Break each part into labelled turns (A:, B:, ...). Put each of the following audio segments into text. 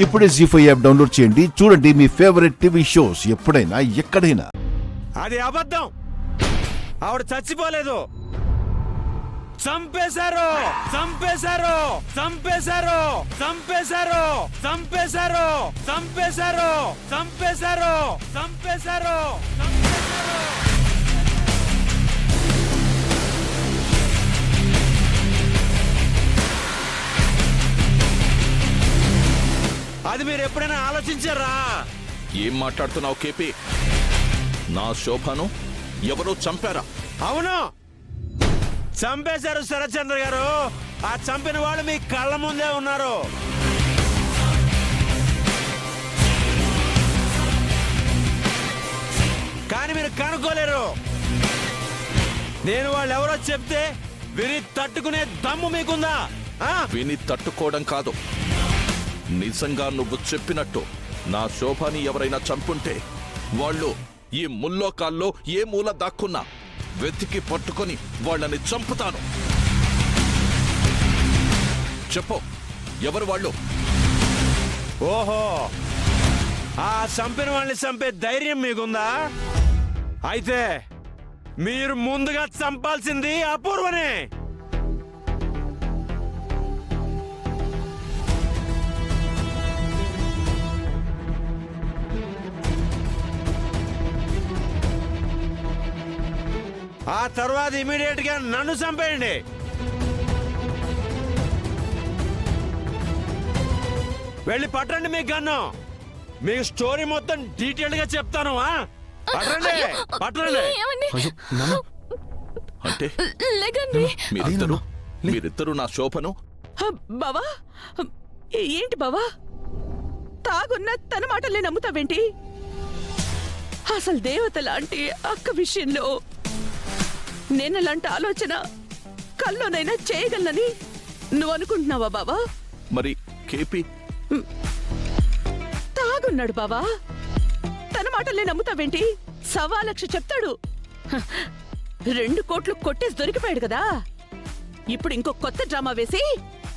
A: ఇప్పుడే జీ5 app download చేయండి. చూడండి మీ ఫేవరెట్ టీవీ షోస్ ఎప్పుడైనా ఎక్కడైనా.
B: అది అబద్ధం. ఆవిడ చచ్చిపోలేదు. చంపేశారు చంపేశారు చంపేశారు చంపేశారు చంపేశారు చంపేశారు చంపేశారు చంపేశారు చంపేశారు. అది మీరు ఎప్పుడైనా ఆలోచించారా?
C: ఏం మాట్లాడుతున్నావు కేపీ? నా శోభను ఎవరో చంపారా?
B: అవును, చంపేశారు శరత్చంద్ర గారు. ఆ చంపిన వాళ్ళు మీ కళ్ళ ముందే ఉన్నారు. కానీ మీరు కనుక్కోలేరు. నేను వాళ్ళు ఎవరో చెప్తే విని తట్టుకునే దమ్ము మీకుందా?
C: విని తట్టుకోవడం కాదు, నిజంగా నువ్వు చెప్పినట్టు నా శోభని ఎవరైనా చంపుంటే వాళ్ళు ఈ ముల్లోకాల్లో ఏ మూల దాక్కున్నా వెతికి పట్టుకొని వాళ్ళని చంపుతాను. చెప్పు, ఎవరు వాళ్ళు?
B: ఓహో, ఆ చంపిన వాళ్ళని చంపే ధైర్యం మీకుందా? అయితే మీరు ముందుగా చంపాల్సింది అపూర్వనే. ఆ తర్వాత ఇమీడియట్ గా నన్ను చంపేయండి. వెళ్ళి పట్టండి మీ గన్ను. మీకు స్టోరీ మొత్తం డీటెయిల్ గా చెప్తాను. పట్టండి పట్టండి.
C: అంటే
D: లేకండి.
C: మీరిద్దరు నా శోభను?
D: బావా, ఏంటి బావా, తాగున్న తన మాటలే నమ్ముతావేంటి? అసలు దేవత లాంటి అక్క విషయంలో నేనలాంటి ఆలోచన కల్లోనైనా చేయగలనని నువ్వు అనుకుంటున్నావా బావా?
C: మరి కేపీ
D: తాగున్నాడు బావా, తన మాటలే నమ్ముతావేంటి? 1,00,000 చెప్తాడు. 2 కోట్లు కొట్టేసి దొరికిపోయాడు కదా. ఇప్పుడు ఇంకో కొత్త డ్రామా వేసి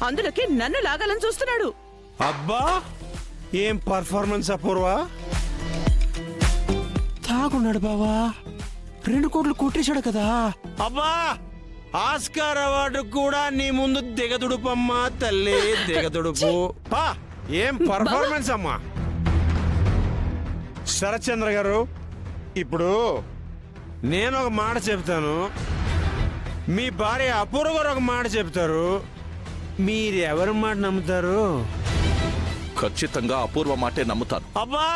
D: అందులోకి నన్ను లాగాలని చూస్తున్నాడు.
B: అబ్బా, ఏం పర్ఫార్మెన్స్ అపూర్వ. తాగున్నాడు బావా, 2 కోట్లు కొట్టేశాడు కదా. అబ్బా, ఆస్కార్ అవార్డు కూడా నీ ముందు దిగదుడుపమ్మా తల్లి, దిగదుడుపు. ఏం పర్ఫార్మెన్స్ అమ్మా. శరత్చంద్ర గారు, ఇప్పుడు నేను ఒక మాట చెప్తాను, మీ భార్య అపూర్వ గారు ఒక మాట చెప్తారు. మీరు ఎవరి మాట నమ్ముతారు?
C: ఖచ్చితంగా అపూర్వ మాటే నమ్ముతాను.
B: అబ్బా,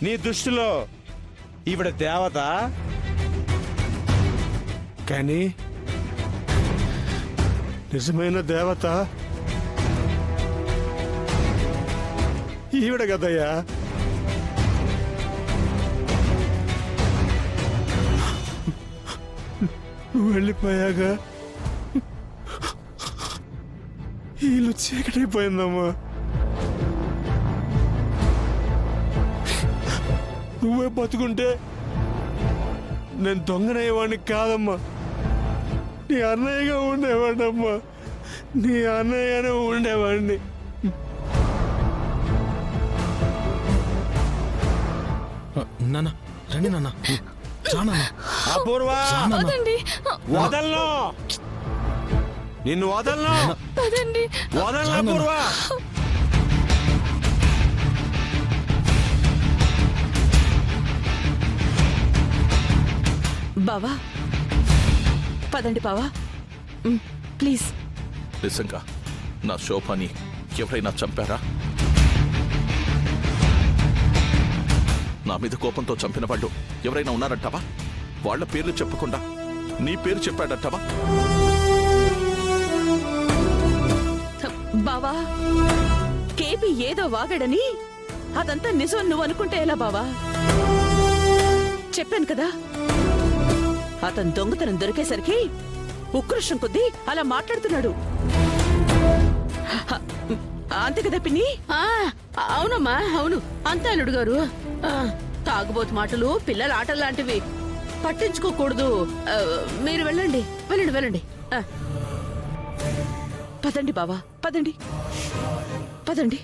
B: నీ దృష్టిలో ఈవిడ దేవత, కానీ నిజమైన దేవత ఈవిడ కదయ్యా. నువ్వు వెళ్ళిపోయాక వీళ్ళు చీకటైపోయిందమ్మా. నువ్వే బతుకుంటే నేను దొంగనయ్యేవాడిని కాదమ్మా, నీ అన్నయ్యగా ఉండేవాడినమ్మా, నీ అన్నయ్యగానే ఉండేవాడిని.
E: నాన్న రండి నాన్న.
B: అపూర్వ, వదలను, నిన్ను వదలను, వదలను అపూర్వ.
D: బావా, పదండి బావా, ప్లీజ్.
C: నిజంగా నా శోభని ఎవరైనా చంపారా? నా మీద కోపంతో చంపిన వాళ్ళు ఎవరైనా ఉన్నారంటావా? వాళ్ళ పేర్లు చెప్పకుండా నీ పేరు చెప్పాడంటావా?
D: బావా, కేపీ ఏదో వాగాడని అదంతా నిజం నువ్వు అనుకుంటే ఎలా బావా? చెప్పాను కదా, అతను దొంగతనం దొరికేసరికి ఉక్రోషం కొద్దీ అలా మాట్లాడుతున్నాడు. అంతే కదా పిన్ని?
F: అవునమ్మా, అవును. అంతే అల్లుడు గారు. తాగుబోతు మాటలు పిల్లల ఆటలాంటివి, పట్టించుకోకూడదు. మీరు వెళ్ళండి వెళ్ళండి వెళ్ళండి.
D: పదండి బావా, పదండి పదండి.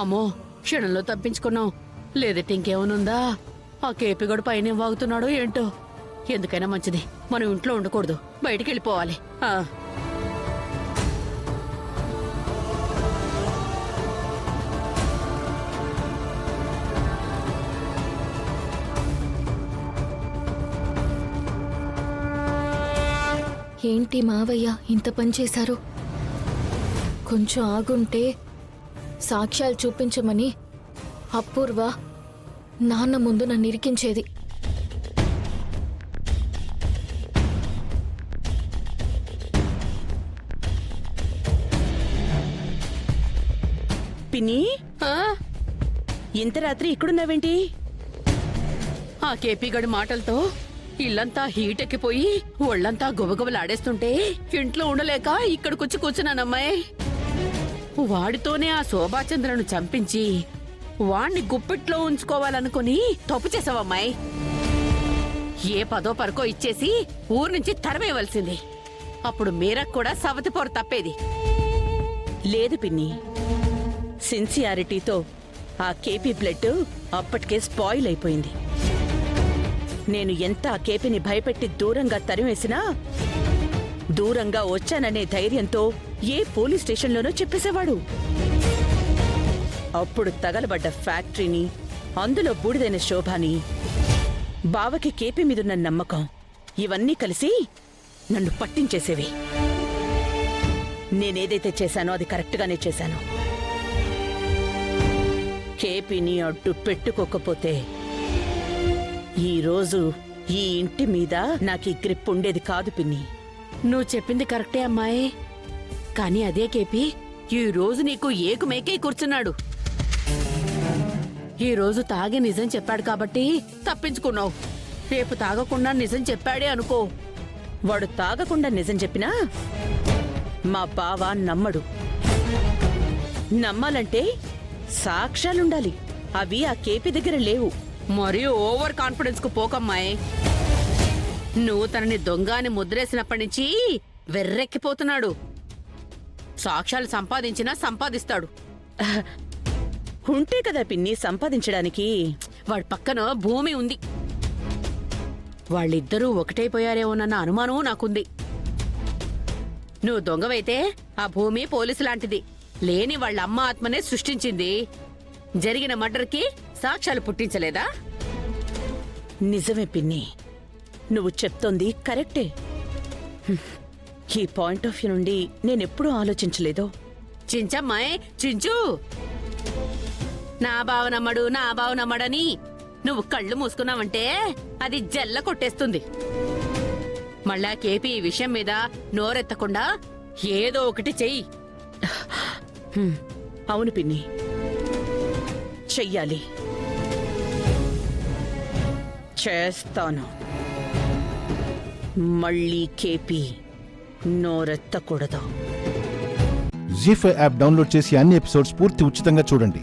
F: అమ్మో క్షణంలో తప్పించుకున్నాం. లేదంటే ఇంకేమనుందా? ఆ కేపిగడు పైన వాగుతున్నాడో ఏంటో. ఎందుకైనా మంచిది, మనం ఇంట్లో ఉండకూడదు, బయటికి వెళ్ళిపోవాలి.
G: ఏంటి మావయ్య ఇంత పని చేశారు? కొంచెం ఆగుంటే సాక్ష్యాలు చూపించమని అపూర్వ నాన్న ముందు నన్ను ఇరికించేది.
D: పిన్ని,
F: ఆ?
D: ఇంత రాత్రి ఇక్కడున్నావేంటి?
F: ఆ కేపిగడి మాటలతో ఇల్లంతా హీట్ ఎక్కిపోయి ఒళ్ళంతా గుబగుబలాడేస్తుంటే ఇంట్లో ఉండలేక ఇక్కడికొచ్చి కూర్చున్నానమ్మాయి. వాడితోనే ఆ శోభాచంద్రను చంపించి వాణ్ణి గుప్పిట్లో ఉంచుకోవాలనుకుని తప్పు చేసావమ్మాయి. ఏ పదో పరకో ఇచ్చేసి ఊరు నుంచి తరమేయవలసింది. అప్పుడు మీరకు కూడా సవతి పొర తప్పేది.
D: లేదు పిన్ని, సిన్సియారిటీతో ఆ కేపీ బ్లడ్ అప్పటికే స్పాయిల్ అయిపోయింది. నేను ఎంత ఆ కేపీని భయపెట్టి దూరంగా తరిమేసినా దూరంగా వచ్చాననే ధైర్యంతో ఏ పోలీస్ స్టేషన్లోనో చెప్పేసేవాడు. అప్పుడు తగలబడ్డ ఫ్యాక్టరీని, అందులో బూడిదైన శోభాని, బావకి కేపీ మీదున్న నమ్మకం, ఇవన్నీ కలిసి నన్ను పట్టించేసేవి. నేనేదైతే చేశానో అది కరెక్ట్గానే చేశాను. కేపీని అడ్డు పెట్టుకోకపోతే ఈరోజు ఈ ఇంటి మీద నాకు ఈ గ్రిప్ ఉండేది కాదు పిన్ని.
F: నువ్వు చెప్పింది కరెక్టే అమ్మాయి, కానీ అదే కేపీ ఈ రోజు నీకు ఏకు మేకే కూర్చున్నాడు. ఈ రోజు తాగి నిజం చెప్పాడు కాబట్టి తప్పించుకున్నావు. రేపు తాగకుండా నిజం చెప్పాడే అనుకో,
D: వాడు తాగకుండా నిజం చెప్పినా మా బావ నమ్మడు. నమ్మాలంటే సాక్ష్యాలుండాలి. అవి ఆ కేపీ దగ్గర లేవు.
F: మరీ ఓవర్ కాన్ఫిడెన్స్ కు పోకమ్మాయి. నువ్వు తనని దొంగ అని ముద్రేసినప్పటి నుంచి వెర్రెక్కిపోతున్నాడు. సాక్ష్యాలు సంపాదించినా సంపాదిస్తాడు.
D: ఉంటే కదా పిన్ని సంపాదించడానికి.
F: వాడి పక్కన భూమి ఉంది. వాళ్ళిద్దరూ ఒకటైపోయారేమోనన్న అనుమానం నాకుంది. నువ్వు దొంగవైతే ఆ భూమి పోలీసు లాంటిది. లేని వాళ్ళ అమ్మ ఆత్మనే సృష్టించింది. జరిగిన మర్డర్కి సాక్ష్యాలు పుట్టించలేదా?
D: నిజమే పిన్ని, నువ్వు చెప్తోంది కరెక్టే. ఈ పాయింట్ ఆఫ్ వ్యూ నుండి నేనెప్పుడూ ఆలోచించలేదు.
F: చించమ్మాయ్ చించు. నా బావ నమ్మడని నువ్వు కళ్ళు మూసుకున్నావంటే అది జల్ల కొట్టేస్తుంది. మళ్ళా కేపీ ఈ విషయం మీద నోరెత్తకుండా ఏదో ఒకటి చెయ్యి.
D: అవును పిన్ని, చెయ్యాలి. చేస్తాను. మళ్ళీ కేపీ నోరెత్తకూడదు.
A: జీ5 యాప్ డౌన్లోడ్ చేసి అన్ని ఎపిసోడ్స్ పూర్తి ఉచితంగా చూడండి.